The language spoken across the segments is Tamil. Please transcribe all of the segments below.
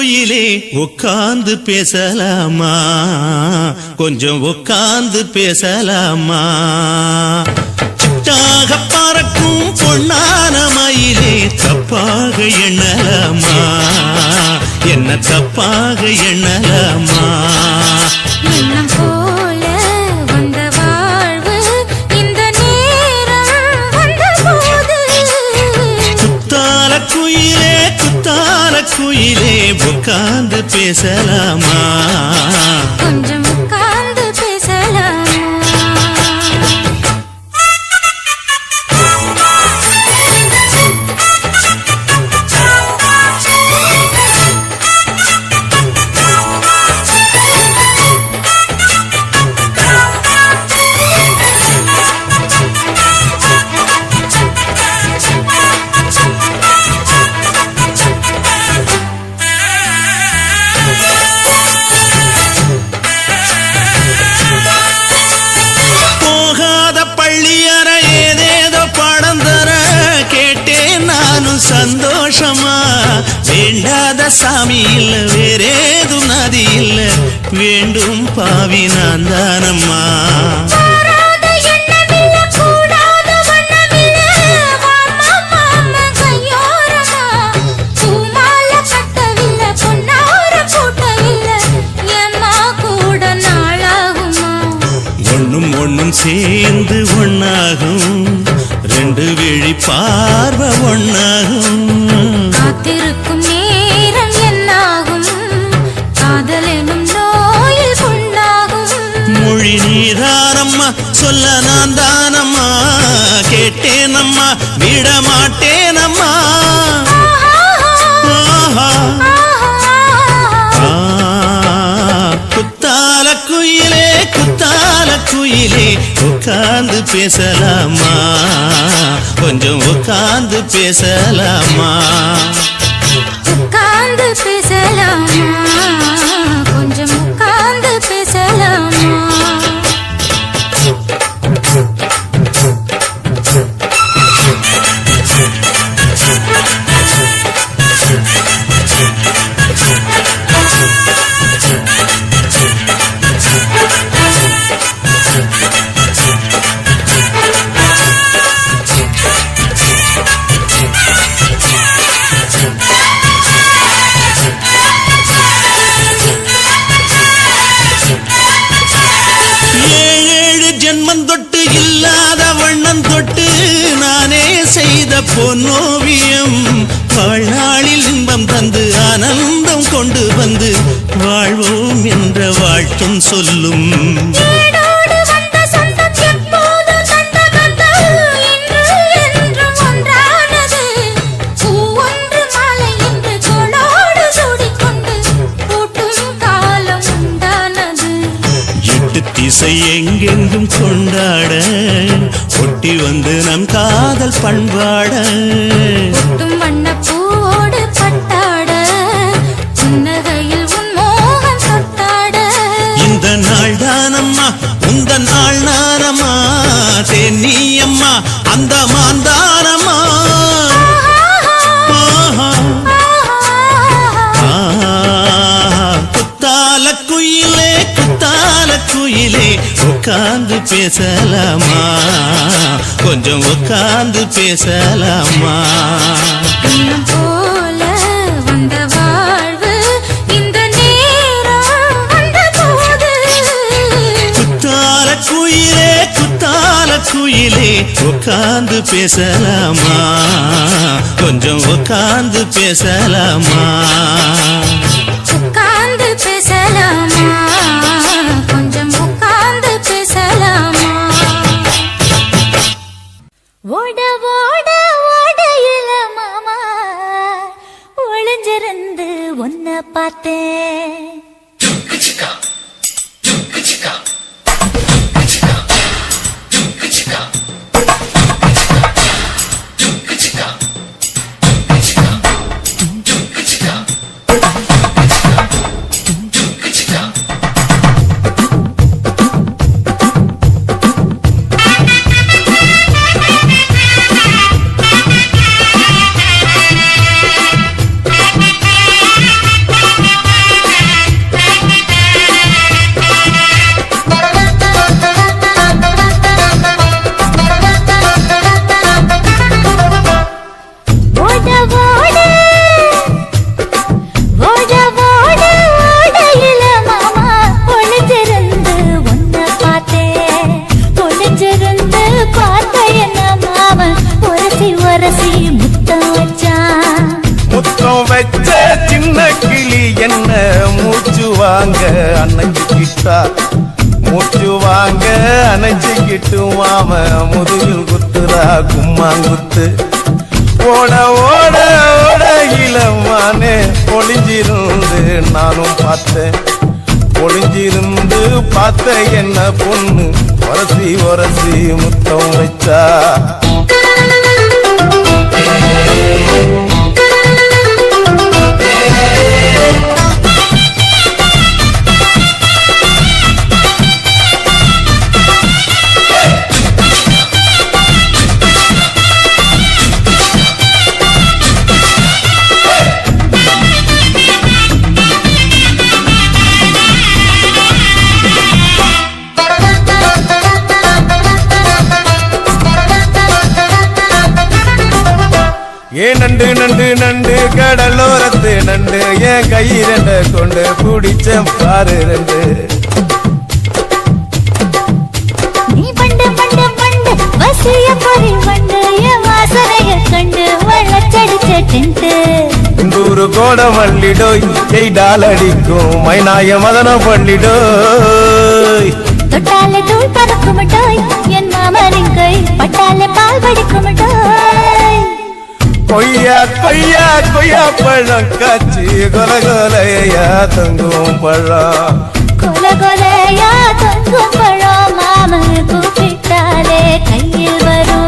குயிலே உட்கார்ந்து பேசலாமா, கொஞ்சம் உட்கார்ந்து பேசலாமா. சிட்டாக பறக்கும் பொன்னான மயிலே தப்பாக எண்ணலாமா, என்ன தப்பாக எண்ணலாமா. எண்ணம் போல வந்த வாழ்வு இந்த நேரம் வந்தபோது குத்தால குயிலே குத்தால குயிலே உட்கார்ந்து பேசலாமா, கொஞ்சம் உட்கார்ந்து பேசலாமா. சந்தோஷமா வேண்டாத சாமி இல்ல, வேறேதும் நதி இல்ல, வேண்டும் பாவி நான் தானம்மா. ஒண்ணும் ஒண்ணும் சேர்ந்து ஒன்னாகும், ரெண்டு விழி பார்வை ஒன்னாகும். காத்திருக்கும் நேரம் என்னாகும், காதல் எனும் நோயில் புண்ணாகும். மொழி நீதானம்மா, சொல்ல நான் தானம்மா, கேட்டேனம்மா விட மாட்டேனம்மா. குத்தால குயிலே குத்தால குயிலே உட்கார்ந்து பேசலாமா, கொஞ்சம் உட்கார்ந்து பேசலாமா. உட்கார்ந்து பேசலாமா, கொஞ்சம் உட்கார்ந்து பேசலாமா. தொட்டு இல்லாத வண்ணம் தொட்டு நானே செய்த பொன்னோவியம், வாழ்நாளில் இன்பம் தந்து ஆனந்தம் கொண்டு வந்து வாழ்வோம் என்ற வாழ்த்தும் சொல்லும். திசை எங்கெங்கும் கொண்டாட ஒட்டி வந்து நம் காதல் பண்பாட, வண்ண பூவோடு பட்டாட புன்னகையில் உன் மோகம் தொட்டாட. இந்த நாள் தானம்மா உந்த நாள் நானம்மா, தென்னியம்மா அந்த மாந்தானம்மா. குத்தால குயிலே குத்தால குயிலே உட்கார்ந்து பேசலாமா, கொஞ்சம் உட்கார்ந்து பேசலாமா. எண்ணம் போல வந்த வாழ்வு இந்த நேரம் வந்தபோது குத்தால குயிலே குத்தால குயிலே உட்கார்ந்து பேசலாமா, கொஞ்சம் உட்கார்ந்து பேசலாமா. உட்கார்ந்து பேசலாமா, கொஞ்சம் உட்கார்ந்து பேசலாமா. ஓட ஓட ஓடையில மாமா ஒளிஞ்சிருந்து ஒன்ன பார்த்தேன். வாங்க அணைச்சிக்கிட்டா மூச்சு வாங்க அணைச்சிக்கிட்டு மாம முதுகில் குத்துறா கும்மாங்குத்து ஓட ஓட ஓட இளமானே ஒளிஞ்சிருந்து நானும் பார்த்தேன் ஒளிஞ்சிருந்து பார்த்த என்ன பொண்ணு ஒரசி ஒரசி முத்தம் வச்சா ஏன் நண்டு நண்டு நண்டு கடலோரத்து நண்டு என் கை ரெண்ட கொண்டு பிடிச்ச பாரு ரெண்டு நீ பண்டு பண்டு பண்டு வசிய பொறி பண்டு என் வாசனைய கண்டு வள்ளச்சடிச்ச டென்ட் இந்தூரு கோட மல்லிடோய் எய்டால் அடிக்கும் மைனாய மதன பள்ளிடோய் தொட்டாலே தூள் பறக்குமட்டோய் என் மாமனின் கை பட்டாலே பால் வடிக்குமட்டோய் கொய்யா கொய்யா கொய்யா பழம் காய்ச்சி கொல கொலையா தங்கும் பழம் கொல கொலையா தொங்கும் பழம் மாமன் கூப்பிட்டாலே கையில் வரும்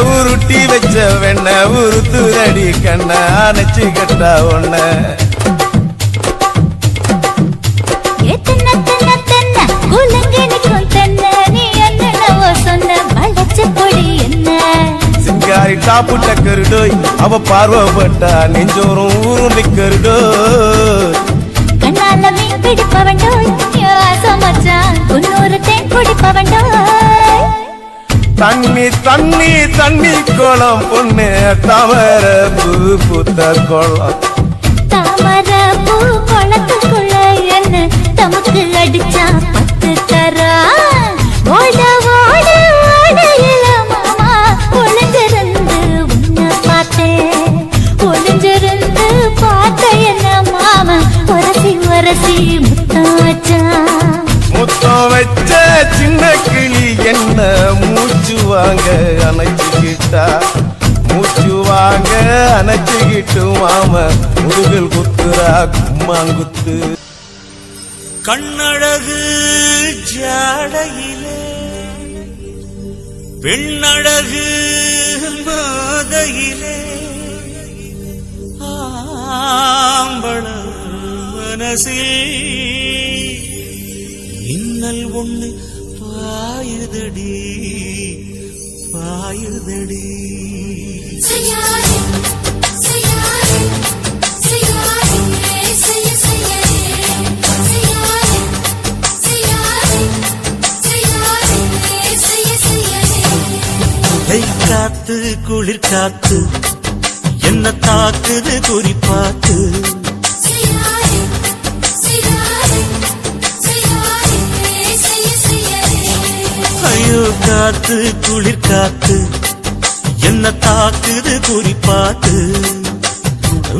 உருட்டி வச்ச வெண்ண உருத்துதடி கண்ண அணைச்சு கட்டா ஒண்ண சிங்காரி டாப்பு டக்கருடோய் அவ பார்வப்பட்டா நெஞ்சோறும் ஊரும் நிக்கருடோய் கண்ணால மீன் பிடிப்பவண்டோய் மச்சான் குன்னூறு தேன் குடிப்பவண்டோய் தண்ணி தண்ணி தண்ணி கோலம் பொண்ணு தாமர பூ பூத்த கோலம் தாமர பூ குளத்துக்குள்ள என்ன தமக்கு அடிச்சா பத்து தரா ஓட ஓட ஓடையில மாமா ஒளிஞ்சிருந்து உன்னை பார்த்தேன் ஒளிஞ்சிருந்து பார்த்த என்ன மாமா ஒரசி ஒரசி முத்தம் வச்சா முத்தம் வச்ச சின்ன கிளி என்ன மூச்சு வாங்க அணைச்சிக்கிட்டா மூச்சு வாங்க அணைச்சிக்கிட்டு மாம முதுகில் குத்துறா கும்மாங்குத்து கண்ணழகு ஜாடையிலே பெண்ணழகு போதையிலே ஆம்பள மனசில் இன்னல் ஒண்ணு பாயுதடி பாயுதடி காத்து குளிர் காத்து என்ன தாக்குது குறிப்பாத்து ஐயோ காத்து குளிர் காத்து என்ன தாக்குது குறிப்பாத்து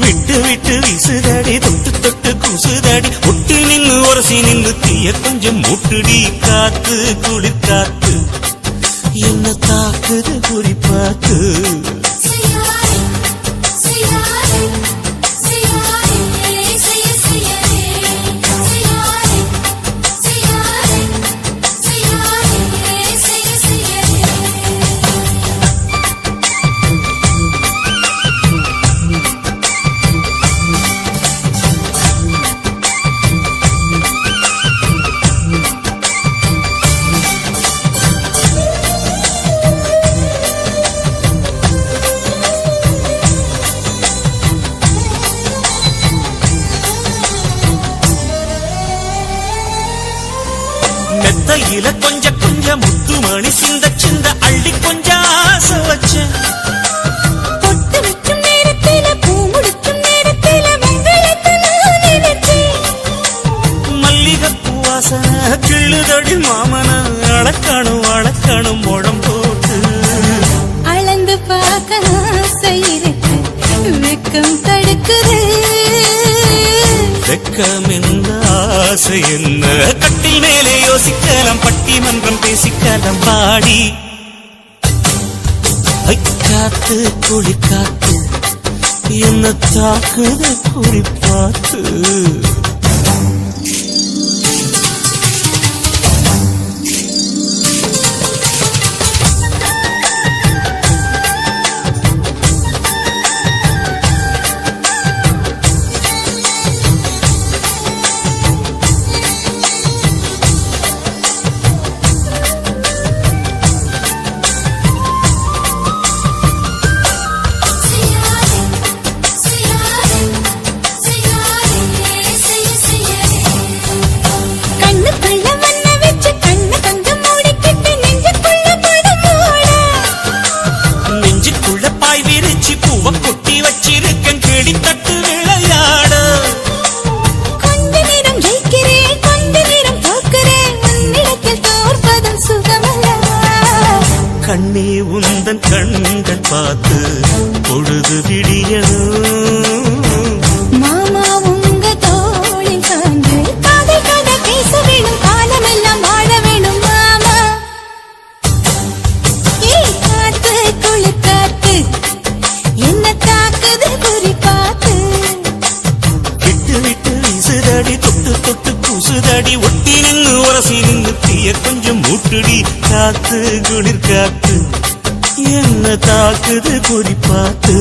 விட்டு விட்டு வீசுதடி தொட்டு தொட்டு கூசுதடி ஒட்டி நின்னு உரசி நின்னு தீய கொஞ்சம் முட்டுடி காத்து குளிர் காத்து என்ன தாக்குது குறிப்பாத்து மெத்தையில கொஞ்சம் கொஞ்சம் முத்துமணி சிந்த சிந்த அள்ளி கொஞ்சம் ஆசை வச்சேன். பொட்டு வைக்கும் நேரத்தில பூ முடிக்கும் நேரத்தில உங்களுக்கு நான் நினைச்சேன். மல்லிகைப்பூ வாசனை கிள்ளுதடி மாமன அளக்கணும் அளக்கணும் முழம் போட்டு அளந்து பார்க்க ஆசை இருக்கு, வெக்கம் தடுக்குது. வெக்கம் எந்த ஆசை என்ன கட்டில் மேலே யோசிக்கலாம் பட்டிமன்றம் பேசிக்கலாம் பாடி. காத்து குளி காத்து என்ன தாக்குது குறி பார்த்து. கண்ணே உந்தன் கண்கள் பார்த்து பொழுது விடியணும். மாமா உங்க தோளில் சார்ந்து காதல் கதை பேச வேணும், காலமெல்லாம் வாழ வேணும் மாமா. காத்து குளிர் காத்து என்ன தாக்குது குறி பார்த்து. விட்டு விட்டு வீசுதடி தொட்டு தொட்டு பூசுதடி ஒட்டி நின்று உரசி நின்று தீய கொஞ்சம் மூட்டுடி. காத்து குளிர் காத்து என்ன தாக்குது குறி பார்த்து.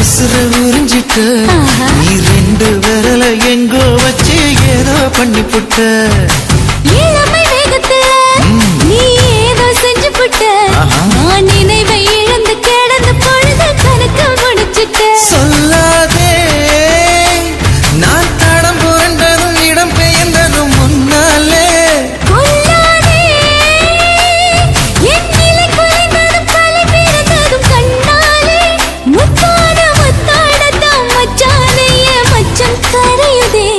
உசுர உறிஞ்சிட்ட நீ ரெண்டு விரல எங்கோ வச்சு ஏதோ பண்ணி புட்ட. இளமை வேகத்துல நீ ஏதோ செஞ்சு புட்ட. நான் நினைவை இழந்து கிடந்து பொழுது கணக்கு முடிச்சுட்ட. சொல்லாதே நான் தடம் புரண்டதும் இடம் பெயர்ந்ததும் முன்னாலே. கொல்லாதே என் நிலை குறைந்ததும் தலை பிறந்ததும் கண்ணாலே. முத்தான முத்தாடத்தான் மச்சானைய மச்சம் கரையுதே.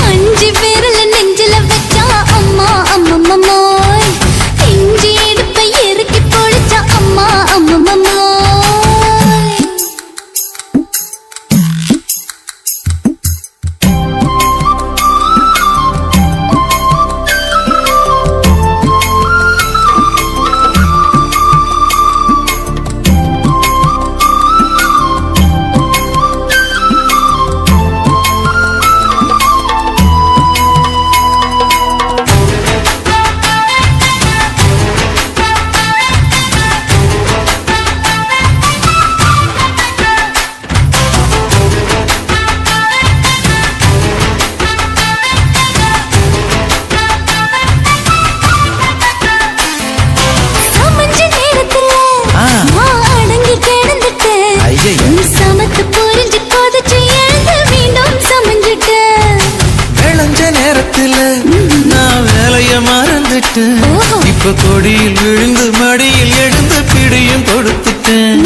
5 விரல நெஞ்சில வைக்க இப்ப கொடியில் விழுந்து மடியில் எழுந்து பிடியும் கொடுத்துட்டேன்.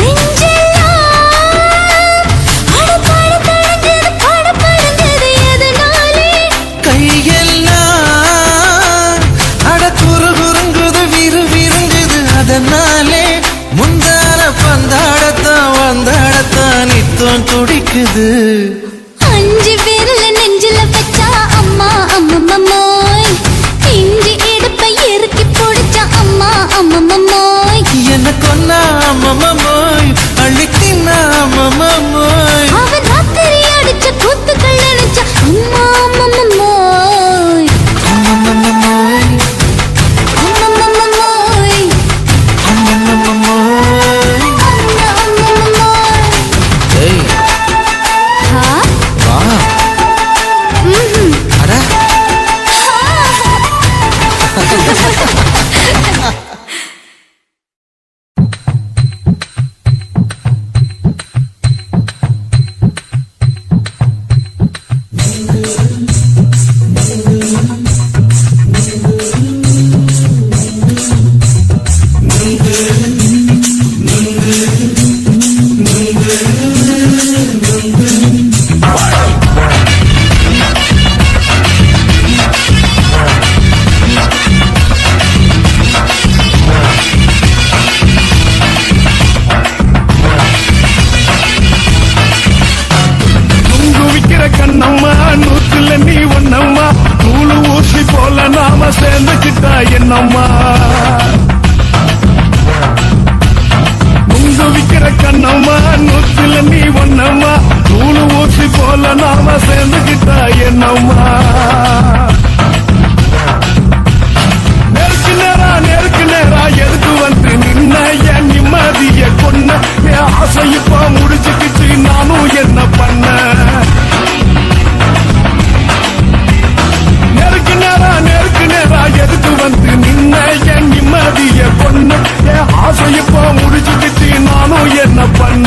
கையெல்லாம் அட குறுகுறுங்குது விறுவிறுங்குது அதனாலே முந்தான பந்தாடத்தான் வந்தாடத்தான் நித்தம் துடிக்குது. 5 விரல நெஞ்சில வச்சா அம்மா அம்மம்மாய், இஞ்சி இடுப்பை இறுக்கி பிடிச்சா அம்மா அம்மம்மாய், என்ன கொன்னா அம்மம்மாய் அள்ளித்தின்னா அம்மம்மாய், அவன் ராத்திரி அடிச்ச கூத்துக்கள் நினைச்சா அம்மா அம்மம்மாய், அம்மம்மாய் அம்மம்மாய், அம்மம்மாய். அம்மம்மாய். ஏய் ஆ? வா அட கண்ணம்மா நூத்துல நீ ஒன்னம்மா நூலு ஊசி போல நாம சேர்ந்துக்கிட்டா என்னம்மா நுங்கு விக்கிற கண்ணம்மா நூத்துல நீ ஒன்னம்மா நூலு ஊசி போல நாம சேர்ந்துக்கிட்டா என்னம்மா நேருக்கு நேரா எதுக்கு வந்து நின்ன என் நிம்மதிய கொன்ன என் ஆசைப்பா முடிச்சுக்கிட்டு நானும் என்ன பண்ண நேருக்கு நேரா எதுக்கு வந்து நின்ன என் நிம்மதிய கொன்ன என் ஆசைப்பா முடிச்சுக்கிட்டு நானும் என்ன பண்ண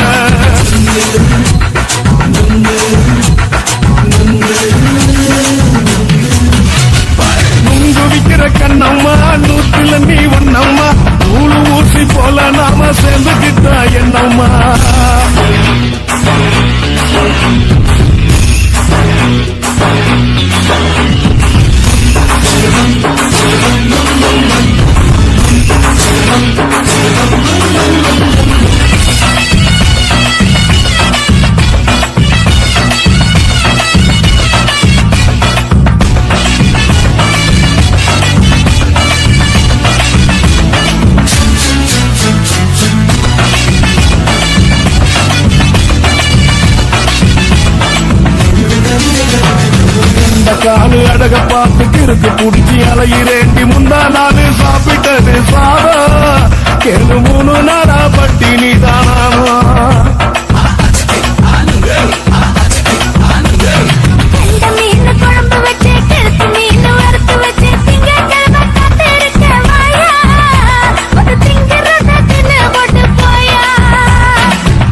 நுங்கு விக்கிற கண்ணம்மா நூத்துல நீ ஒன்னம்மா நூலு ஊசி போல நாம சேர்ந்துக்கிட்டா என்னம்மா காலு அழக பார்த்து கிறுக்கு புடிச்சி அலையிறேண்டி முந்தா நாடு சாப்பிட்டது சாதம் கேளு 3 நாளா பட்டினி தானாமா மீன் குழம்பு வச்சு கெடுத்து மீன் வறுத்து வச்சு திங்கக்கிழமை காத்திருக்க வாயா, ஒரு திங்கிறத தின்னு போட்டு போயா.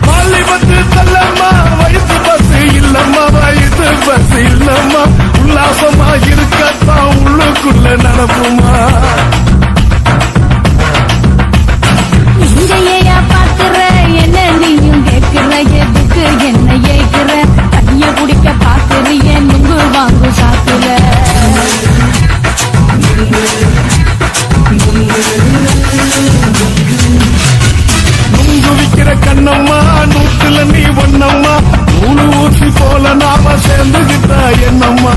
பள்ளி பத்து தள்ளம்மா வயசு பஸ் இல்லம்மா வயசு பஸ் இல்லம்மா உல்லாசமா இருக்கத்தான் உள்ளுக்குள்ள நடப்புமா இங்கேயா பாக்குற என்ன நீயும் கேட்கிற எதுக்கு என்ன ஏய்க்கிற கைய குடிக்க பாக்குறிய நுங்கு வாங்கு சாக்குற. நுங்கு விக்கிற கண்ணம்மா நூத்துல நீ ஒன்னம்மா நூலு ஊசி போல நாம சேர்ந்துகிட்டா என்னம்மா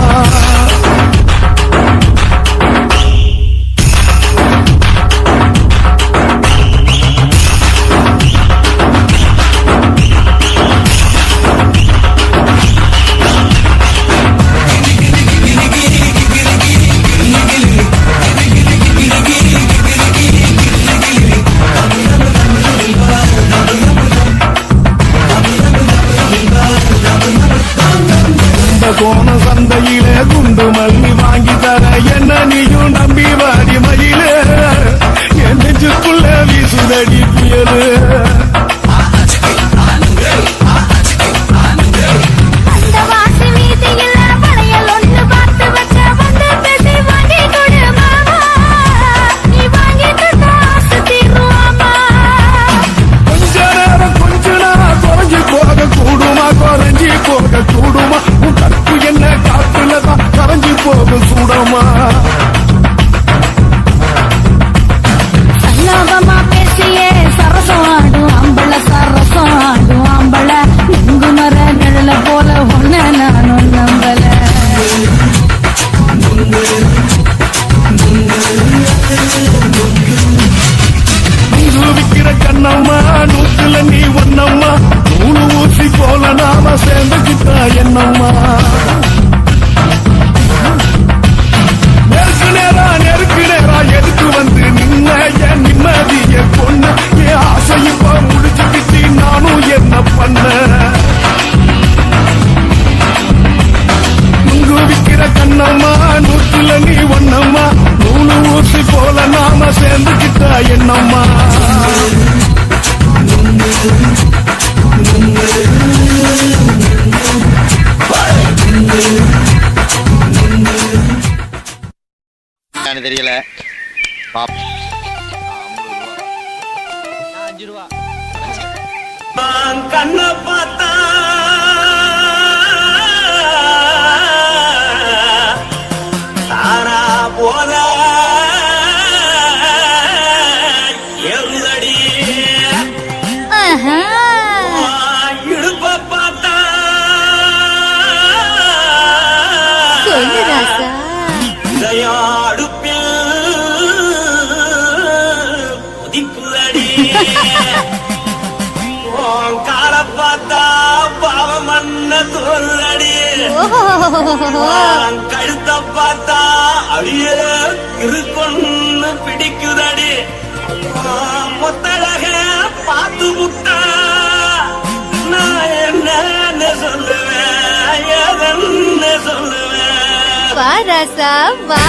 கோண சந்தையிலே குண்டு விக்கிற கண்ணம்மா நூத்துல நீ ஒன்னம்மா நூலு ஊசி போல நாம சேர்ந்துக்கிட்டா என்னம்மா நெருக்கு நேரா எதுக்கு வந்து நின்ன என் நிம்மதிய பொண்ணு என் ஆசை இப்ப முடிச்சுக்கிட்டு நானும் என்ன பண்ண நுங்கு விக்கிற கண்ணம்மா நூத்துல நீ ஒன்னம்மா நூலு ஊசி போல நாம சேர்ந்துக்கிட்டா என்னம்மா தெரியல கண்ண பார்த்தா தாரா போல எருதடி இடுப்ப பார்த்தா அடுப்பில் உதிக்குதடி கால பார்த்தா பாவம் மண்ண தோல்லடி கழுத்த பார்த்தா அடிய இருக்குன்னு பிடிக்குதடி மொத்தழக பார்த்து விட்டா நான் என்ன சொல்லுவேன் எதன்னு சொல்லுவேன் வாராசா வா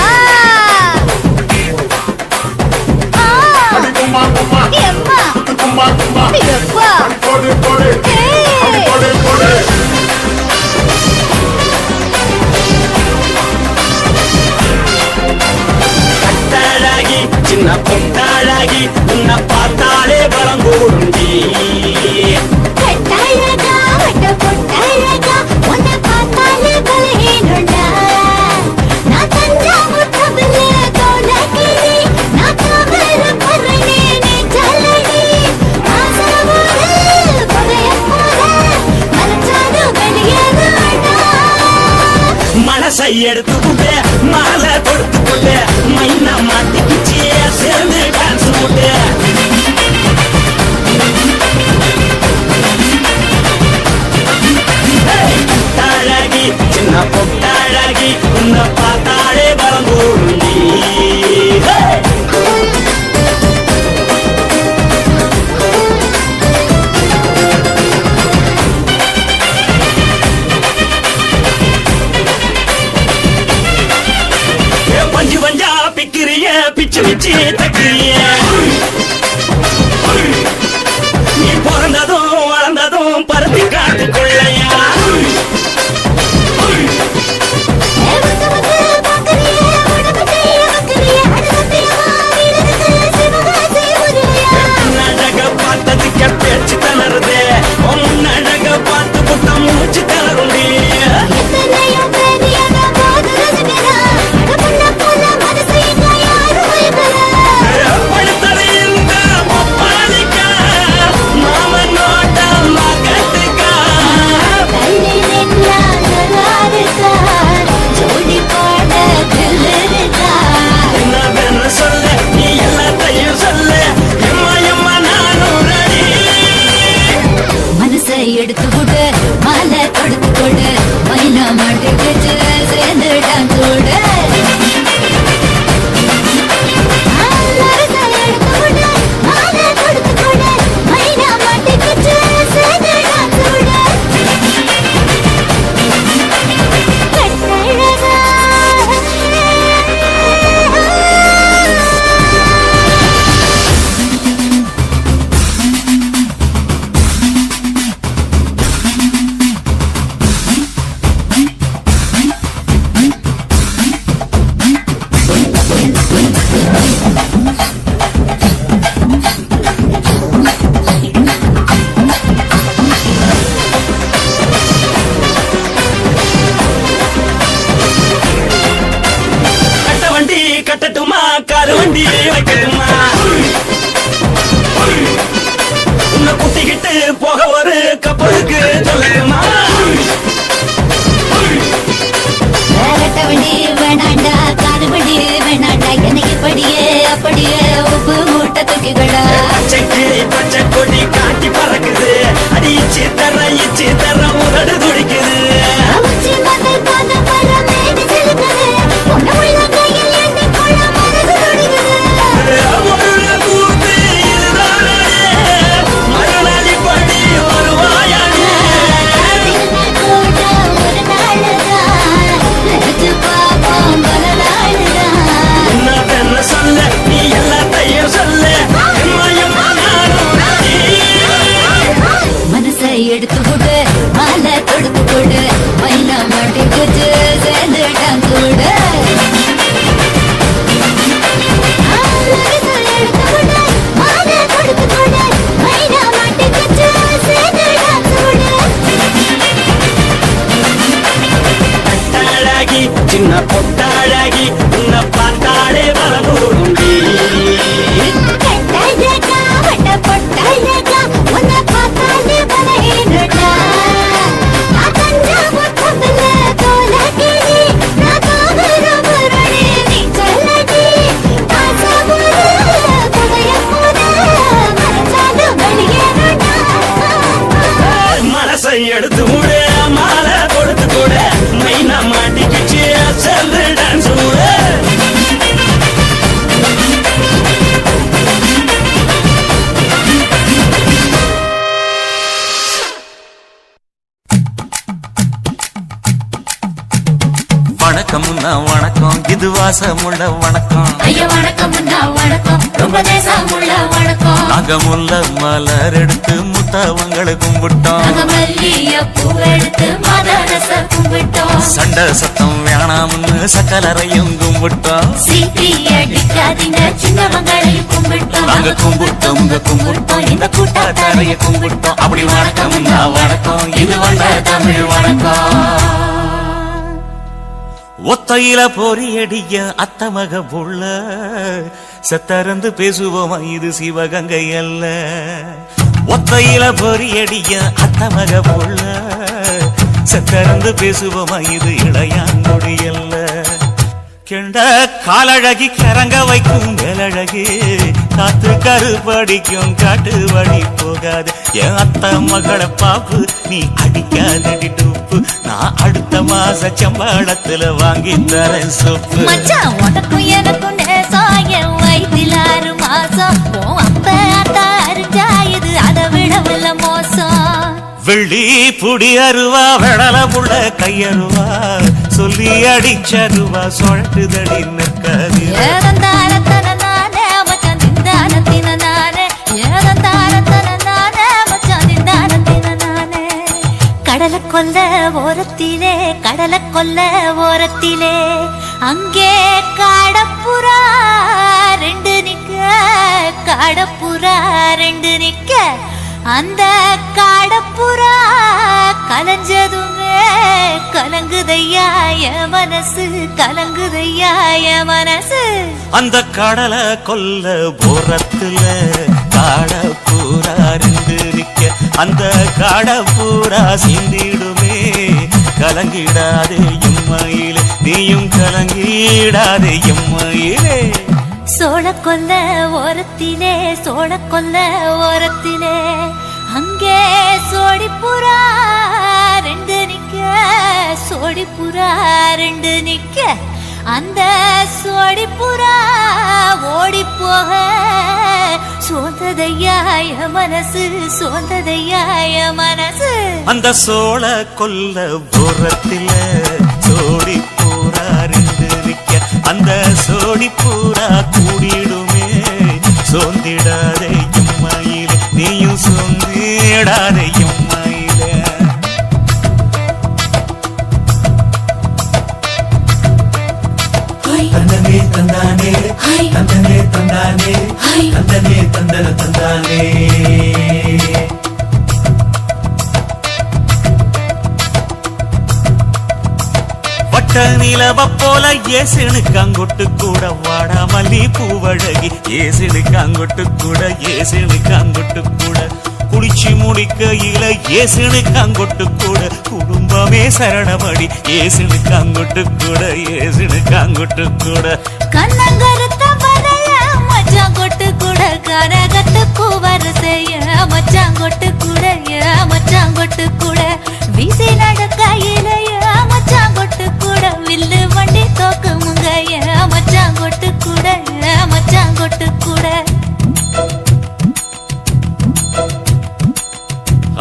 கட்டாழகி சின்ன பொட்டாழகி உன்னை பார்த்தாலே பலம் கூடுண்டி கட்டாழகா வட்ட பொட்டாழகா உன்னை பார்த்தாலே பலஹீனண்டா நான் தஞ்சாவூர் தவிர தோலகிரி நான் தவிர பரணி நீ ஜலடி ஆசரவோடு பகைய போல மலச்சாது வெளியேறாடா மனசை எடுத்துக்கிட்டே மாலை கொடுத்துக்கிட்டே மைனா மாட்டிக்கிச்சு சேர்ந்து டான்ஸ் போட்டு பொட்டாழகி சின்ன பொட்டாழகி உன்னை பார்த்தாலே பலம் கூடுண்டி பஞ்சு பஞ்சா பிக்கிறிய பிச்சு பிச்சு தக்கிறிய நீ பிறந்ததும் வளர்ந்ததும் பருத்தி காட்டுக்குள்ளையா நழக பார்த்ததுக்கு பேச்சு தளருது நழக பார்த்து புத்தம் மூச்சு தளருண்டி மாமன் நோட்டம் மகட்டுக்கா கொடிகளா பச்சை கிளி பச்சை கொடி காட்டி பறக்குது அடி இச்சி தர உதடு துடிக்குது உச்சி மதல் பாத பரமேனி செலுக்குது உன்ன உள்ள கையில் ஏந்தி கொள்ள மனது துடிக்குது ஒரு கூத்து இதுதானே மறுநாளி படி வருவாயானே கூட ஒரு நாளுதான் நினைச்சு பாப்போம் பல நாளுதான் என்ன சொல்ல நீ எல்லாத்தையும் சொல்ல எம்மா நானும் மனசை எடுத்து கொடு மாலை தொடுத்து கொடு மைனா மாட்டி வச்சு சேர்ந்துட்டான் கூட பொட்டாழகி சின்ன பொட்டாழகி உன்னை பார்த்தாலே வரலூருண்டி மனசை எடுத்து விடு மாலை கொடுத்து கூட மைனா மாட்டிக்கிச்சு செல்லு டான்ஸ் விடு வணக்கம்னா வணக்கம் இது வாசமுள்ள வணக்கம் ஐயா வணக்கம் வணக்கம் ரொம்ப தேசமுள்ள வணக்கம் நாங்க முல்ல மலர் எடுத்து முத்தவங்களை கும்பிட்டோம் நாங்க மல்லிய பூ எடுத்து மாதரச கும்பிட்டோம் சண்டை சத்தம் வேணாம்னு சக்கலரையும் கும்பிட்டோம் சீட்டி அடிக்காதீங்க சின்னவங்களையும் கும்பிட்டோம் நாங்க கும்பிட்டோம் உங்க கும்பிட்டோம் இந்த கூட்டாத்தாரைய கும்பிட்டோம் அப்படி வணக்கம்னா வணக்கம் இது வந்த தமிழ் வணக்கம் ஒத்தையில பொறியடிய அத்தமக புள்ள செத்தறந்து பேசுவோமா இது சிவகங்கை அல்ல ஒத்தையில பொறியடிய அத்தமக புள்ள செத்தறந்து பேசுவோமா இது இளையாங்குடி அல்ல கெண்ட காலழகி கரங்க வைக்கும் வேலழகி காத்து கருப்படிக்கும் காட்டு வழி போகாது என் அத்த மகளை பாப்பு நீ அடிக்காதடி டூப்பு நான் அடுத்த மாச சம்பளத்துல வாங்கி தரேன் சொப்பு மச்சான் உனக்கும் எனக்கும் நேசம் என் வயிற்றில் 6 மாசம் உன் அப்ப அத்தா அறிஞ்சா இது அதை விடவில்ல மோசம் வெள்ளி புடி அருவா வெடல புள்ள கையருவா சொல்லி அடிச்சருவா சொழட்டுதடி நிற்காது ஏதந்தாரத்தன நானே மச்சான் திந்தானத்தின நானே ஏதந்தாரத்தன நானே மச்சான் திந்தானத்தின நானே கடலை கொல்ல ஓரத்திலே அங்கே காடப்புறா ரெண்டு நிக்க அந்த காடப்புறா கலஞ்சதுமே கலங்குதையா என் மனசு அந்த கடலை கொல்ல போரத்துல காட பூரா ரெண்டு நிக்க அந்த காட பூரா சிந்திடுமே கலங்கிடாதே எம்மையிலே நீயும் கலங்கிடாதே எம்மையிலே சோழக்கொல்ல ஓரத்திலே அங்கே சோடிப்புறா ரெண்டு நிக்க அந்த சோடிப்புறா ஓடி போக சோந்ததையாய மனசு அந்த சோழ கொல்ல போரத்தில சோடி பூரா ரெண்டு நிக்க அந்த சோடி பூரா கூடிடுமே சோந்திடாதே எம்மையிலே நீயும் சோந்திடாதே எம்மையிலே தந்தனே தந்தானே தந்தனே தந்தானே தந்தனே தந்தன தந்தானே வட்ட நிலவ போல ஏசினுக்கு அங்கொட்டு கூட வாடா மல்லி பூவழகி ஏசினுக்கு அங்கொட்டு கூட குளிச்சு முடிக்கையில ஏசினுக்கு அங்கொட்டு கூட குடும்பமே சரணமடி ஏசினுக்கு அங்கொட்டு கூட கண்ணங்கருத்த வரைய மச்சான் கொட்டு கூட கனக மச்சாங்கொட்டு கூட மச்சாங்கொட்டு கூட வீசி நடக்கையில மச்சாங்கொட்டு கூட வில்லு வண்டி தோக்குமுங்க மச்சாங்கொட்டு கூட மச்சாங்கொட்டு கூட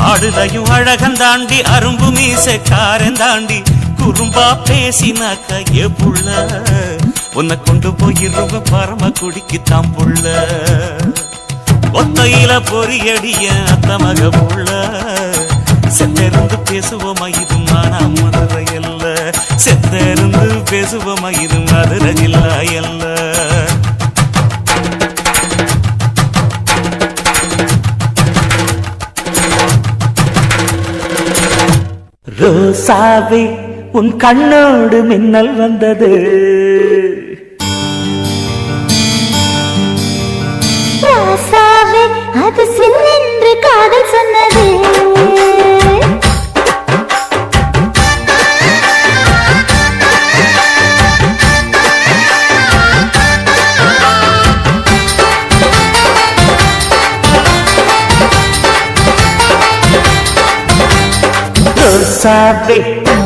ஆடுதையும் அழகந்தாண்டி அரும்பு மீசக்காரன் தாண்டி குறும்பா பேசினாக்க ஏ புள்ள உன்னை கொண்டு போயிருவ பரம குடிக்கு தாம்புள்ள ஒத்தையில பொறியடிய அத்த மக புள்ள செத்திருந்து பேசுவோமா இது மானா மதுரை அல்ல செத்திருந்து பேசுவோமா இது மதுரை இல்ல அல்ல ரோசாவே உன் கண்ணோடு மின்னல் வந்தது ராசாவே அது சின்னென்று காதல் சொன்னது ரோசாவே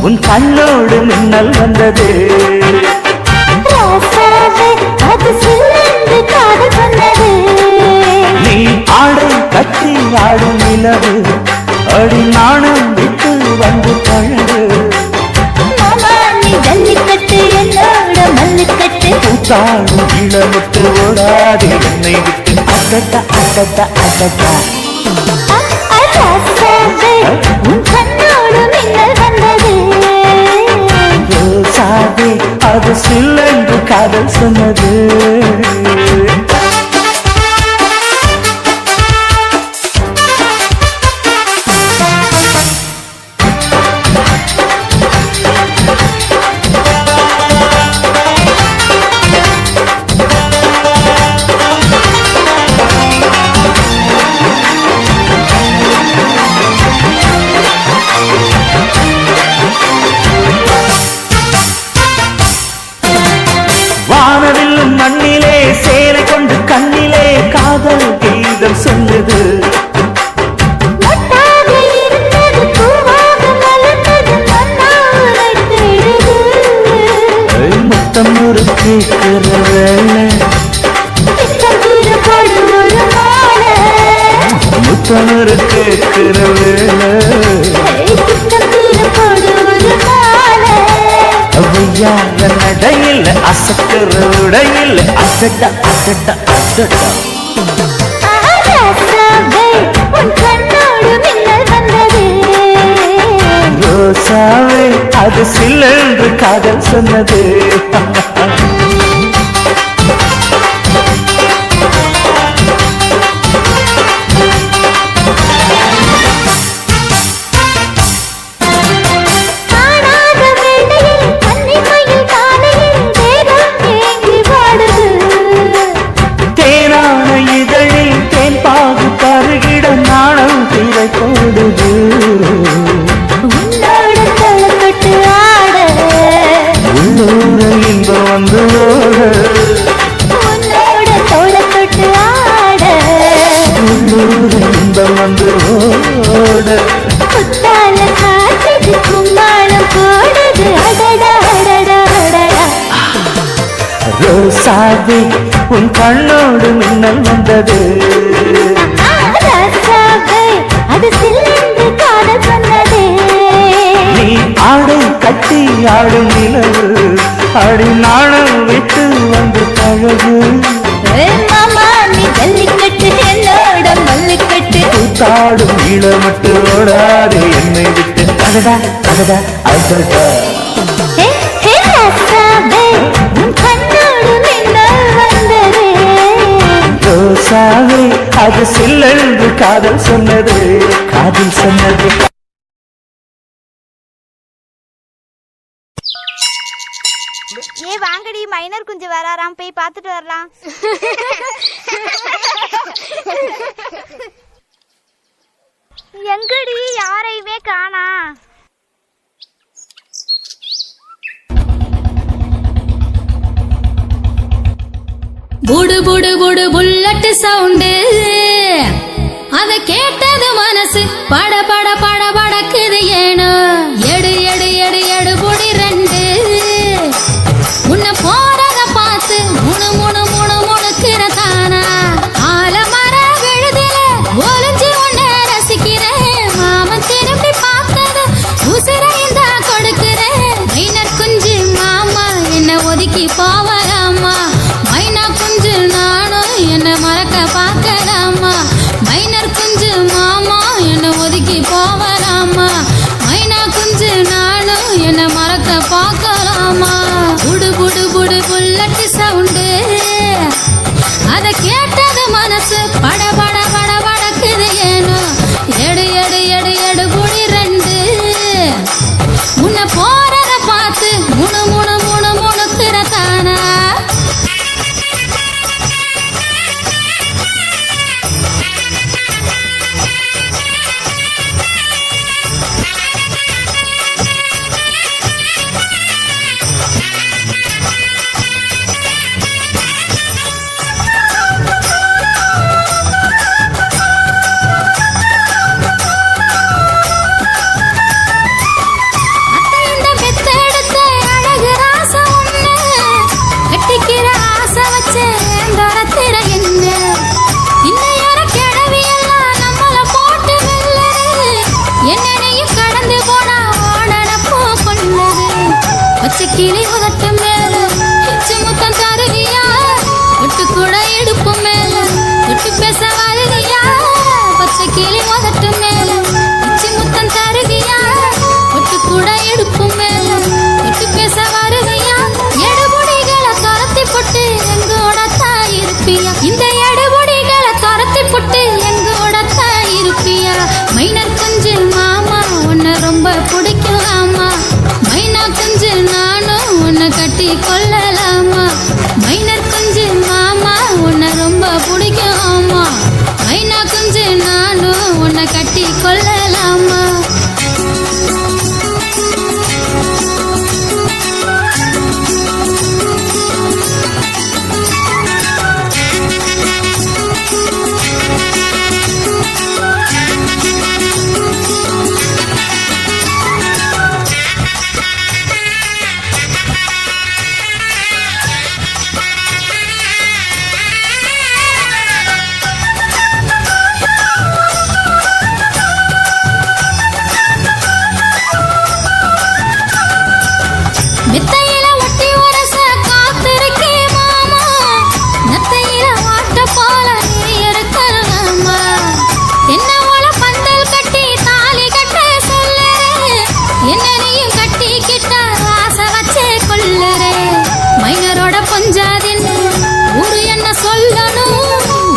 உன் கண்ணோடு மின்னல் வந்தது ராசாவே அது சின்னென்று காதல் சொன்னது நீ ஆடை கட்டி ஆடும் நிலவு அடி நாணம் விட்டு வந்து பழகு மாமா நீ ஜல்லிக்கட்டு என்னோட மல்லுக்கட்டு கூத்தாடும் இளமுட்டு ஓடாது என்னை விட்டு அடட்டா அடட்டா அடட்டா ராசாவே உன் கண்ணோடு மின்னல் வந்தது ரோசாவே அது சில்லென்று காதல் சொன்னது வானவில்லும் மண்ணிலே சேலை கொண்டு கண்ணிலே காதல் கீதம் சொல்லுது மொட்டாக இருந்தது பூவாக மலர்ந்தது மன்னாரை தேடுது முத்தம் ஒரு கேட்கிற வேலை இஷ்டத்தீர போடு ஒரு மாலை முத்தம் ஒரு கேட்கிற வேலை இஷ்டத்தீர போடு ஒரு மாலை அவையான நடையில் அசக்கிற உடையில் அசட்ட அசட்ட அசட்ட ராசாவே உன் கண்ணோடு மின்னல் வந்தது ரோசாவே அது சில்லென்று காதல் சொன்னது காணாத வேளையில் கன்னிமையில் காலையில் தேகம் ஏங்கி வாடுது தேனான இதழில் தேன் பாகு பருகிட நாணம் திரை போடுது உன்னோட தளப்பட்டு ஆட உள்ளூர இன்பம் வந்து உன்னோட தோளப்பட்டு ஆட உள்ளூர இன்பம் வந்து ஓட குத்தால காற்றுது கும்மாளம் போடுது அடடா அடடா அடடா ரோசாவே உன் கண்ணோடு மின்னல் வந்தது ராசாவே அது சில்லென்று காதல் சொன்னது நீ ஆடை கட்டி ஆடும் நிலவு அடி நாணம் விட்டு வந்து பழகு மாமா நீ ஜல்லிக்கட்டு என்னோட மல்லுக்கட்டு கூத்தாடும் இளமட்டு ஓடாது என்னை விட்டு அடடா அடடா அடடா ஹே ஹே ராசாவே உன் கண்ணோடு மின்னல் வந்தது ரோசாவே அது சில்லென்று காதல் சொன்னது காதல் சொன்னது ஏ வாங்கடி மைனர் குஞ்சு வராராம் போய் பார்த்துட்டு வரலாம் எங்கடி யாரையுமே காணா புடு புடு புடு புல்லட் சவுண்டு அத கேட்ட பார்க்கலாமா புடு புடு புடு புல்லட்டு சவுண்டு அத கேட்டது மனசு பட பட பட படக்குது ஏனோ எடு எடு எடு எடு புடி ரெண்டு முன்ன போறத பார்த்து முணு முணு முணு முணுக்கிற தானா கிளி உதட்டு மேல எச்சு முத்தம் தருவியா விட்டு கூட இடுப்பு மேல விட்டு பேச வருவியா பச்சை கிளி உதட்டு மேல எச்சு முத்தம் தருவியா விட்டு கூட இடுப்பு மேல விட்டு பேச வருவியா எடுபொடிகளை துரத்தி போட்டு எங்கூட தான் இருப்பியா இந்த எடுபொடிகளை துரத்தி போட்டு எங்கூட தான் இருப்பியா மைனர் குஞ்சு மாமா உன்னை ரொம்ப பிடிக்கும் ஆமா மைனா குஞ்சு நானும் உன்னை கட்டி கொள்ளலாமா மைனர் குஞ்சு மாமா உன்னை ரொம்ப பிடிக்கும் ஆமா மைனா குஞ்சு நானும் உன்னை கட்டி கொள்ளலாமா மெத்தையில ஒட்டி உரச காத்திருக்கே மாமா நத்தையில வாட்ட போல நீ இருக்கலாமா என்ன ஓல பந்தல் கட்டி தாலி கட்ட சொல்லுறே என்ன நீயும் கட்டிக்கிட்ட ஆசை வச்சே கொள்ளுறே மைனரோட கொஞ்சாதின்னு ஊரு என்ன சொல்லணும்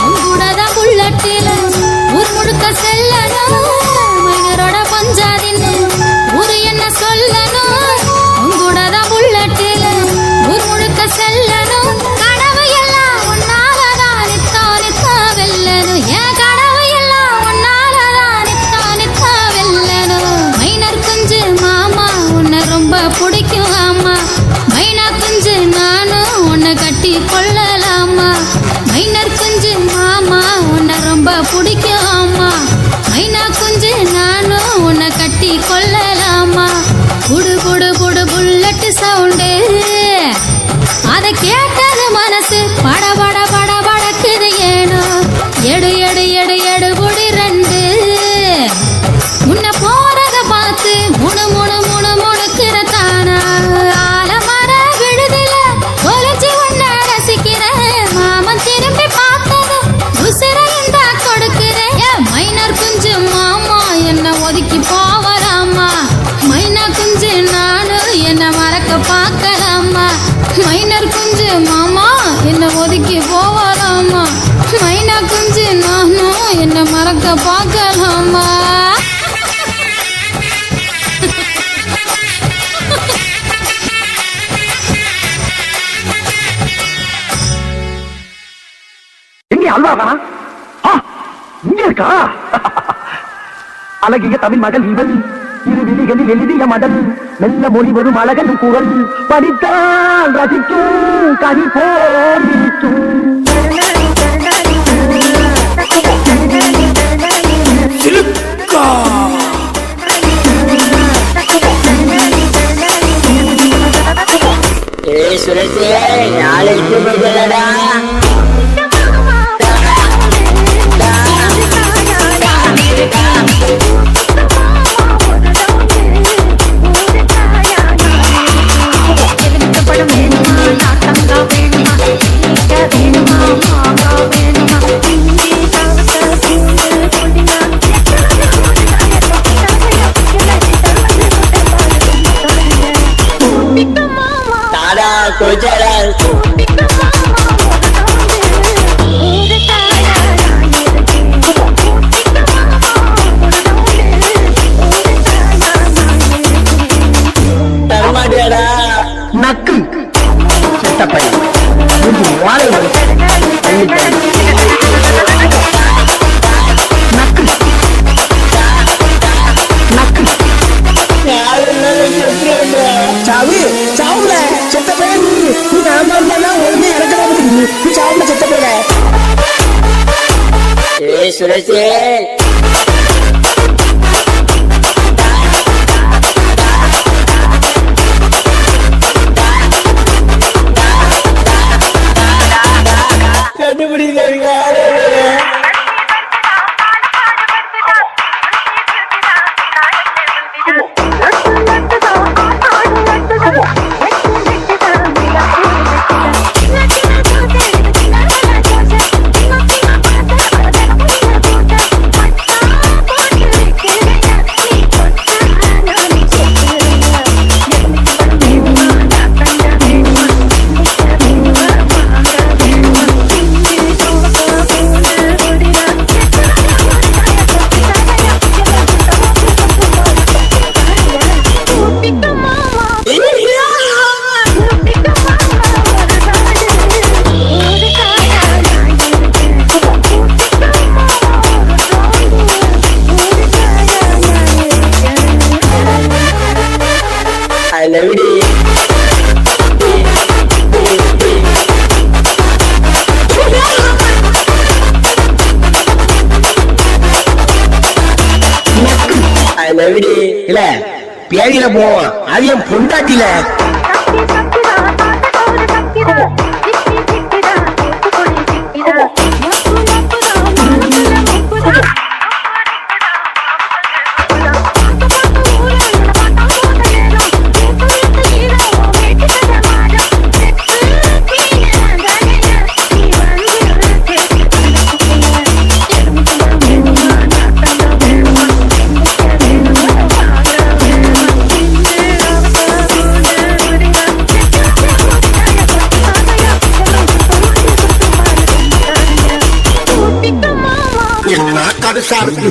உங்கூடதான் புல்லட்டில ஊர் முழுக்க செல்லணும் மைனரோட கொஞ்சாதின்னு ஊரு என்ன சொல்லணும் உங்கூடதான் புல்லட்டில ஊர் முழுக்க செல்லணும் கனவு எல்லாம் உன்னாலதான் நித்தா நித்தா வெல்லணும் என் கனவு எல்லாம் உன்னாலதான் நித்தா நித்தா வெல்லணும் மைனர் குஞ்சு மாமா உன்னை ரொம்ப பிடிக்கும் ஆமா மைனா குஞ்சு நானும் உன்னை கட்டி கொள்ளலாமா மைனர் குஞ்சு மாமா உன்னை ரொம்ப பிடிக்கும் ஆமா மைனா குஞ்சு நானும் உன்னை கட்டி கொள்ளலாமா புடு புடு புடு புல்லட்டு சவுண்டு அத கேட்டது மனசு பட பட பட படக்குது ஏனோ எடு எடு எடு எடு புடி ரெண்டு முன்ன போறத பார்த்து முணு முணு முணு முணுக்கிற தானா ஆலமர விழுதுல ஒலிச்சு உன்னை ரசிக்கிறேன் மாமன் திரும்பி பார்த்தது உசிர இந்த கொடுக்கிறேன் மைனர் குஞ்சு மாமா என்ன ஒதுக்கி போவலாமா மைனா குஞ்சு நானும் என்ன மறக்க பார்க்கலாமா மைனர் குஞ்சு மாமா என்ன ஒதுக்கி போவலாமா மைனா குஞ்சு நானும் என்ன மறக்க பார்க்கலாமா எங்க அல்வாவா இங்க இருக்கா அழகிய தமிழ் மகள் இவள் இரு விழிகளில் எழுதிய மடல் மெல்ல மொழி வரும் அழகன் குரல் படித்தால் ரசிக்கும் கனி போரிக்கும் சுரத்தே நாளைக்கு போய்டலடா ஏய் சுரேஷே கண்டுபிடிக்கிறீங்க I love you. I love you. இல்ல பேதியில போவோம் அது என் பொண்டாட்டில கடுசா இருக்கு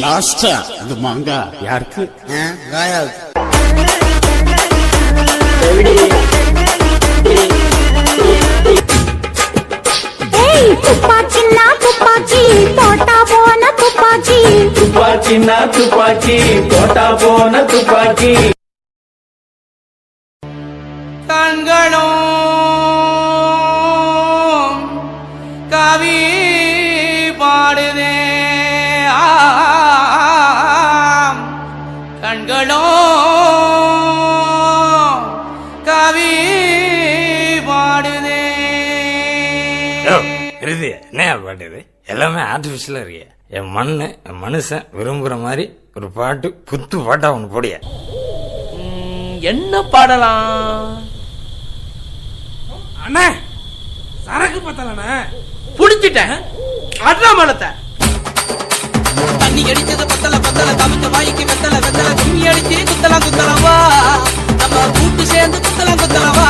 லாஸ்டா அது மாங்கா யாருக்கு துப்பாக்கின்னா துப்பாக்கி போட்டா போன துப்பாக்கி துப்பாக்கின்னா துப்பாக்கி போட்டா போன துப்பாக்கி கண்களும் கவி பாடுதே கண்களும் கவி பாடுதே என்ன பாட்டு எல்லாமே ஆர்டிபிஷியலா இருக்கு என் மண்ணு என் மனுஷன் விரும்புற மாதிரி ஒரு பாட்டு குத்து பாட்டா ஒண்ணு போடிய என்ன பாடலாம் அண்ணே சரக்கு பத்தலண்ணே புடிச்சிட்டேன் அட்ராமலத்தை தண்ணி அடிச்சது பத்தல பத்தல தமிழ்ந்த வாய்க்கு வெத்தல வெத்தல கும்மி அடிச்சு குத்தலாம் குத்தலவா நம்ம கூட்டு சேர்ந்து குத்தலாம் குத்தலவா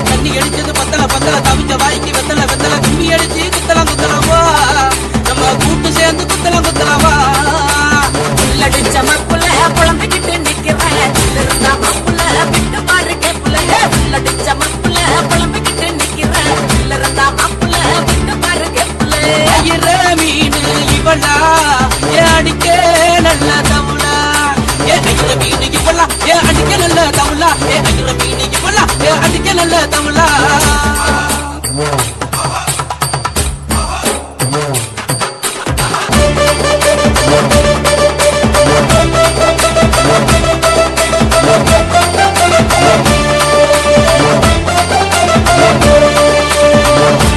தண்ணி அடிச்சது பத்தல பத்தல தமிழ்ந்த வாய்க்கு வெத்தல வெத்தல கும்மி அடிச்சு குத்தலாம் குத்தலவா நம்ம கூட்டு சேர்ந்து குத்தலாம் குத்தலவா உள்ளடிச்ச மப்புல புலம்பிக்கிட்டு நிக்கிறேன் மப்புல விட்டு பாரு கேப்புல உள்ளடிச்ச மப்புல புலம்பிக்கிட்டு நிக்கிறேன் இல்லறந்தா மப்புல விட்டு பாரு கேப்புல மீன் இவளா அடிக்க நல்ல தவுளா அடிக்கிற மீன் இவளா அடிக்க நல்ல தவுளா அடிக்கிற மீன் இவளா அடிக்க நல்ல தவுளா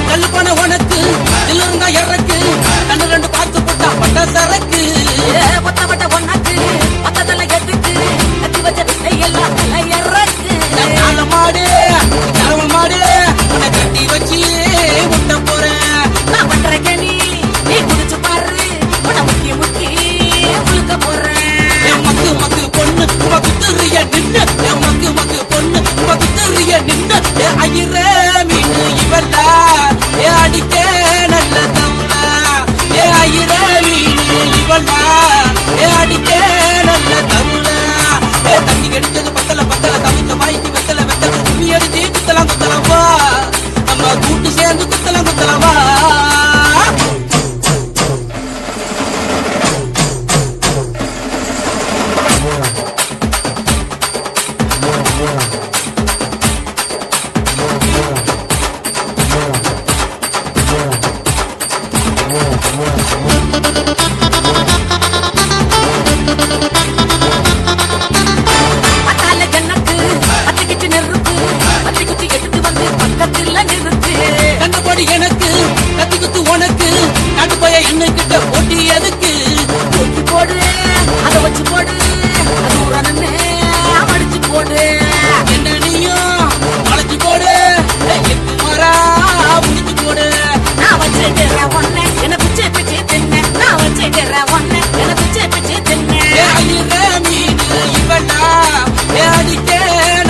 கல்லுப்பான உனக்கு இருந்தா இறக்கு கண்ணு ரெண்டு பார்த்து போட்டா பட்ட சரக்கு பட்ட பட்ட ஒன்னாக்கு பத்ததல எதுக்கு கட்டி வச்ச எல்லாம் இறக்கு மாடு மாடு சேர்ந்து குத்தலாம் குத்தலாம் வா அத்தால ஜன்னக்கு அத்திக்கிட்டு நெருப்பு அத்தி குத்தி எடுத்து வந்து பக்கத்துல நிறுத்து கண்டுபடி எனக்கு கத்தி குத்து உனக்கு காட்டு போய என்னகிட்ட போட்டி எதுக்கு தூக்கி போடு அதை வச்சு போடு அது உடனே அடிச்சு போடு என்ன நீயும் வளைச்சு போடு எட்டு மாறா முடிச்சு போடு நான் வச்சுக்கிறேன் ஒண்ணு என்ன பிச்சை பிச்சை தின்ன நான் வச்சுக்கிறேன் ஒண்ணு என்ன பிச்சை பிச்சை தின்ன ஆயிர மீன் இவனா அடிக்க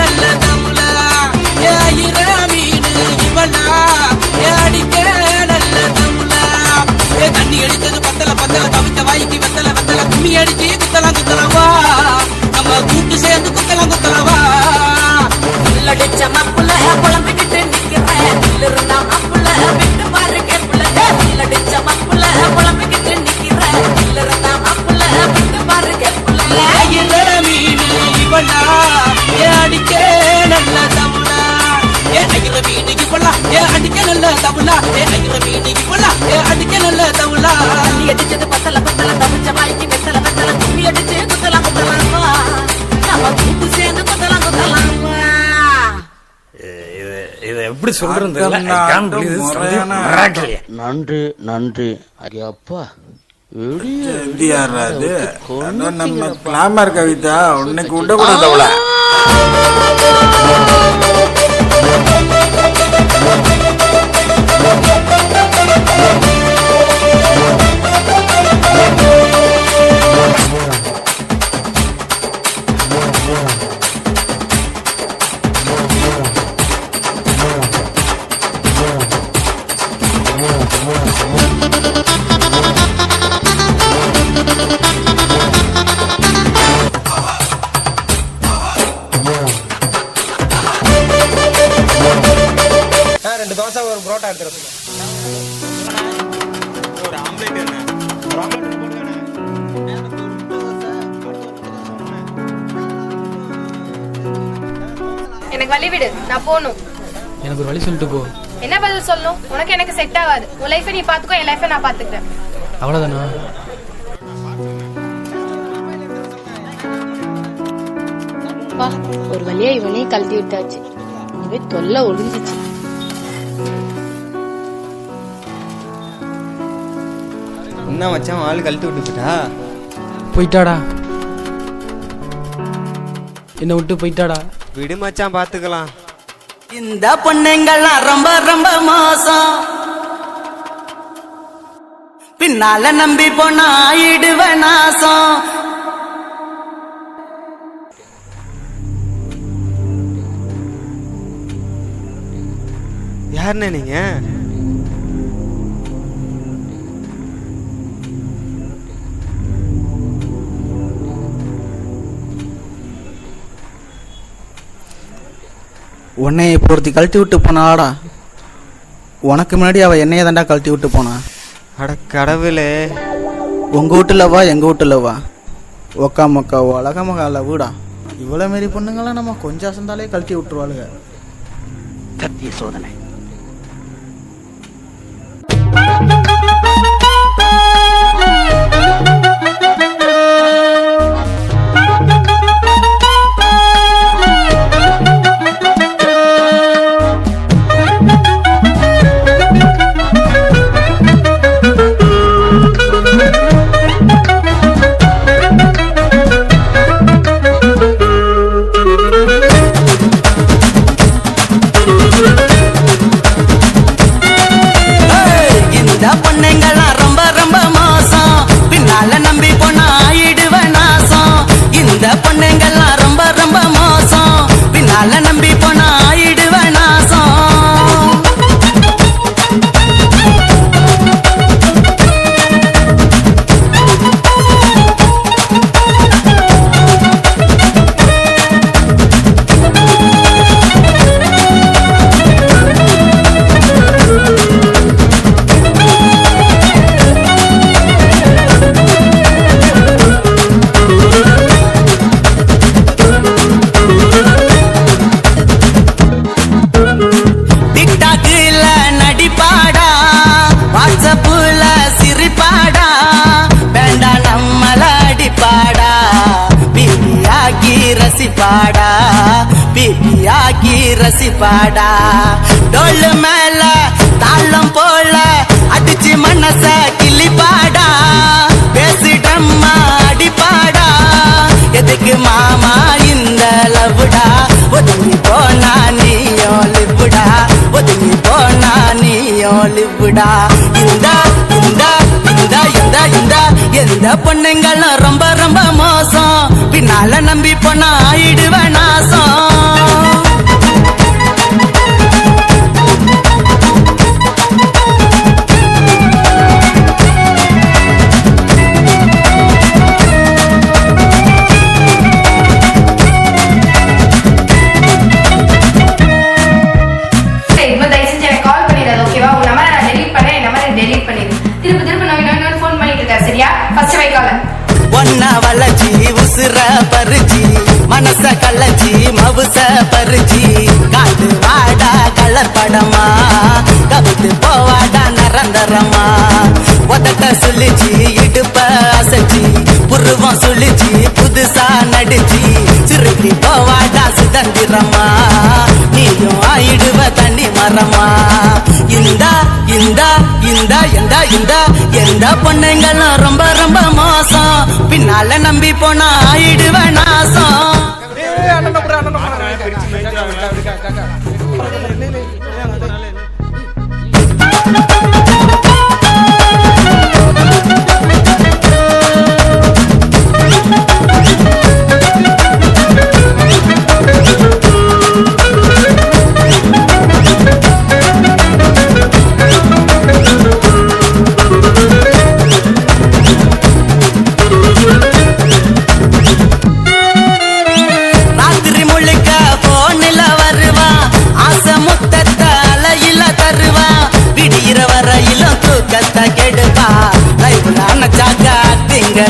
நல்ல தமிழ ஆயிர மீன் இவனா அடிக்க நல்ல தமிழ தண்ணி அடிச்சது பத்தல பத்தல தவித்த வாய்க்கு வெத்தல வெத்தல கும்மி அடிச்சு குத்தலாம் குத்தலாம் வா நம்ம கூட்டு சேர்ந்து குத்தலாம் குத்தலாம் வா உள்ளடிச்ச மப்புல குழம்பிக்கிட்டு நிக்கிறேன் இருந்தா மப்புல விட்டு பாரு கேப்புல உள்ளடிச்ச மப்புல குழம்பிக்கிட்டு நிக்கிறேன் இருந்தா மப்புல விட்டு பாரு கேப்புல ஆயிர மீன் இவனா அடிக்க நல்ல தமிழ ஐயர மீனுக்கு போலாம் அடிக்க நல்ல தமிழா ஐயர மீனுக்கு போலாம் அடிக்க நல்ல தமிழா தண்ணி அடிச்சது பத்தல பத்தல தவிச்ச வாய்க்கு வெத்தல வெத்தல கும்மி அடிச்சு குத்தலாம் குத்தலாம் வா நம்ம கூட்டு சேர்ந்து குத்தலாம் குத்தலாம் வா இதை எப்படி சொல்றது தெரியல. I can't believe this. Something miracle. நன்றி நன்றி அரி அப்பா நம்ம கிளாமர் கவிதா உன்னைக்கு விடக்கூடாது அவள ரெண்டு தோசை ஒரு புரோட்டா எடுத்துட்டு ஒரு ஆம்லேட் என்ன ஒரு ஆம்லேட் போடுங்க எனக்கு வழி விடு, நான் போகணும். எனக்கு ஒரு வழி சொல்லிட்டு போ. என்ன பதில் சொல்லணும்? உனக்கு எனக்கு செட் ஆகாது. உன் லைஃபை நீ பாத்துக்கோ, என் லைஃபை நான் பாத்துக்கிறேன். அவ்வளவுதானா? ஒரு வழியா இவனே கழட்டி விட்டாச்சு. இவன் தொல்லை ஒளிஞ்சிச்சு. என்ன மச்சான் ஆள் கழட்டி விட்டுட்டா? போயிட்டாடா. என்ன விட்டு போயிட்டாடா. விடு மச்சான் பாத்துக்கலாம். இந்த பொண்ணுங்கள்லாம் ரொம்ப ரொம்ப மோசம். பின்னால நம்பி போனா ஆயிடுவ நாசம். யாருண்ணே நீங்க? உன்னை இப்போ ஒருத்தி கழட்டி விட்டு போனாடா. உனக்கு முன்னாடி அவ என்னைய தாண்டா கழட்டி விட்டு போனா. அட கடவுளே. உங்க வீட்டுலவா எங்க வீட்டுலவா ஒக்கா மொக்கா அழகா மகால வீடா. இவ்வளவு மாரி பொண்ணுங்களாம் நம்ம கொஞ்சம் அசந்தாலே கழட்டி விட்டுருவாளுங்க. சத்திய சோதனை. ரசிப்பாடா டோல் மேல தாளம் போல அடிச்சு மனச கிளிப்பாடா பேசிடம்மா அடிப்பாடா எதுக்கு மாமா இந்த லவ்டா ஒதுங்கி போனா நீயோ லிவ்டா ஒதுங்கி போனா நீயோ லிவ்டா இந்த இந்த இந்த இந்த இந்த எந்த பொண்ணுங்களும் ரொம்ப ரொம்ப மோசம் பின்னால நம்பி போனா ஆயிடுவேன் நாசம் ஒன்ன வளச்சி உசுர பறிச்சி மனச கள்ளச்சி மவுச பறிச்சி காட்டு வாடா கலர் படமா கவித்து போவாடா நிரந்தரமா உதட்ட சுழிச்சி இடுப்ப அசைச்சி புருவம் சுழிச்சி புதுசா நடிச்சி சிறுக்கி போவாடா சுதந்திரமா நீயும் ஆயிடுவ தண்ணி மரமா இந்த இந்த இந்த இந்த இந்த எந்த பொண்ணுங்களும் ரொம்ப ரொம்ப மோசம் பின்னால நம்பி போனா ஆயிடுவ நாசம்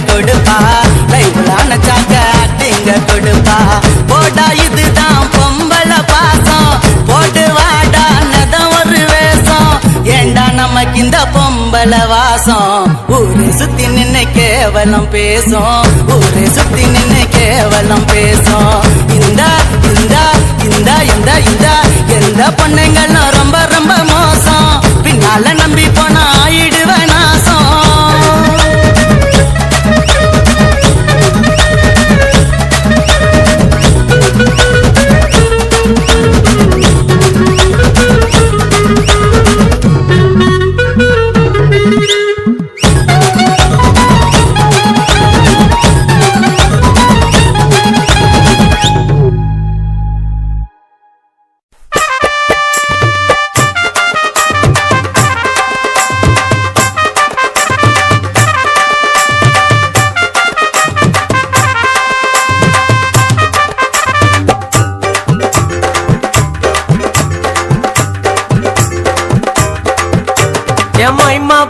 கொடுப்பா லைவ்லான சாக்க திங்க கொடுப்பா போடா இதுதான் பொம்பள பாசம் போட்டு வாடா நதம் ஒரு வேஷம் ஏண்டா நமக்கு இந்த பொம்பள வாசம் ஊரை சுத்தி நின்னு கேவலம் பேசும் ஊரை சுத்தி நின்னு கேவலம் பேசும் இந்த இந்த இந்த இந்த இந்த எந்த பொண்ணுங்களும் ரொம்ப ரொம்ப மோசம் பின்னால நம்பி போனா ஆயிடுவ நாசம்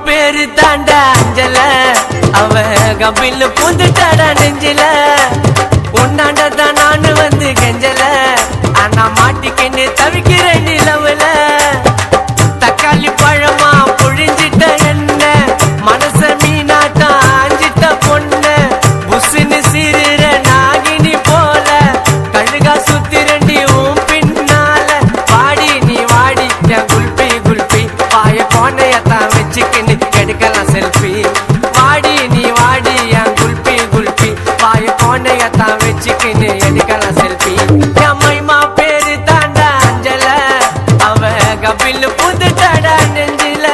பேரு தாண்டா அஞ்சல அவ கபில் பூந்துட்டாடா நெஞ்சில உன்னாண்டதான் நானு வந்து கெஞ்சல ஆனா மாட்டிக்கின்னு தவிக்கிறேன் நிலவுல தக்காளி பழமா புழிஞ்சிட்ட என்ன மனச மீனாட்டம் ஆஞ்சிட்ட பொண்ணு புசுன்னு சிறுற நாகினி போல கழுகா சுத்தி ரெண்டி உன் பின்னால வாடி நீ வாடி குல்பி குல்பி பாய கோனையத்தான் வச்சுக்கின்னு எடுக்கலாம் செல்ஃபி வாடி நீ வாடி என் குல்பி குல்பி பாய கோனையத்தான் வச்சுக்கின்னு எடுக்கலாம் செல்ஃபி அம்மைமா பேரு தாண்டா அஞ்சல அவ கபில் புதுட்டாடா நெஞ்சில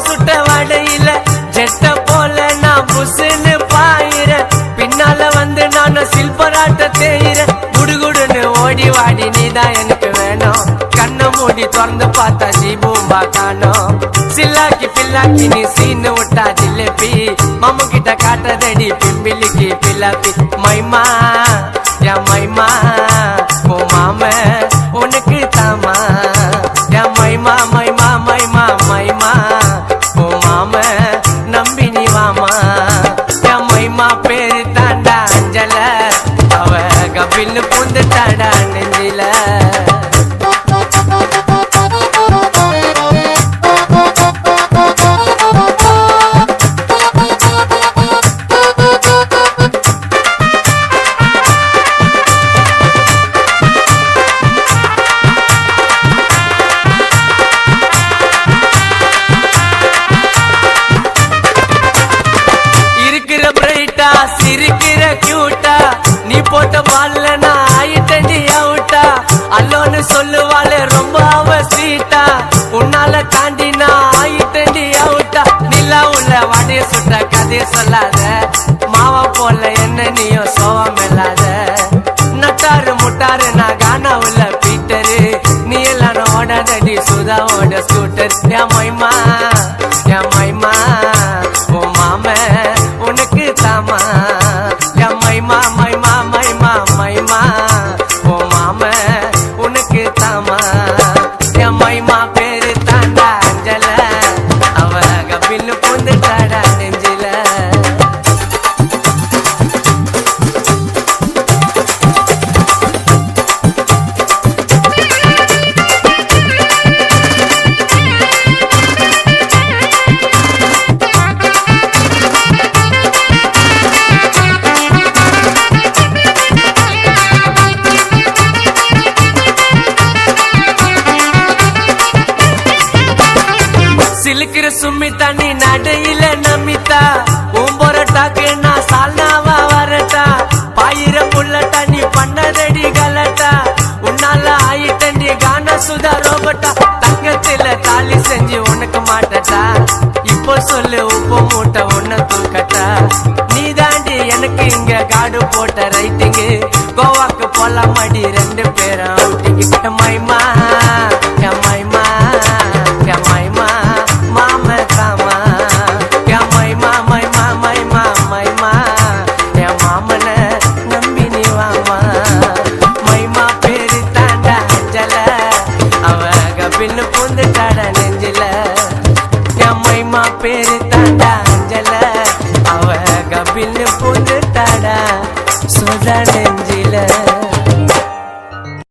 சுட்ட வடையில ஜெட்ட போல நான் புசுன்னு பாயிர பின்னால வந்து நான் சில்பராட்ட தேயிற குடுகுடுன்னு ஓடி வாடி நீதான் எனக்கு வேணும் கண்ணை மூடி திறந்து பார்த்தா ஜீபூம்பா காணோம் சில்லாக்கி பில்லாக்கி நீ சீனு விட்டா ஜிலேபி மாமு கிட்ட காட்டதடி பிம்பிலிக்கு பில்லாப்பி மைமா என் மைமா உன் மாம பால்ல நான் ஆயிட்டண்டி அவுட்டா அல்லோன்னு சொல்லுவாளே ரொம்ப அவ சீட்டா உன்னால தாண்டி நான் ஆயிட்டண்டி அவுட்டா நிலா உள்ள வடைய சுட்ட கதைய சொல்லாத மாவா போல என்ன நீயும் சோவம் இல்லாத நட்டாரு முட்டாரு நான் கானா உள்ள பீட்டரு நீ எல்லாம் ஓடாதடி சுதாவோட ஸ்கூட்டர் என் மைமா ஓ மாம உனக்கு தாமா என் மைமா ஓ மாம உனக்கு தாமா என் மைமா பேரு தாண்டா அஞ்சல அவ கபின்னு பொந்துட்டாடா நெஞ்சில சிலுக்கிற சும்மி தண்ணி நடையில நமித்தா உம்பொரட்டாக்கு நான் சால்னாவா வரட்டா பாயிர புள்ள தண்ணி பண்ணதடி கலட்டா உன்னால ஆயிட்டண்டி கான சுதா ரோபட்டா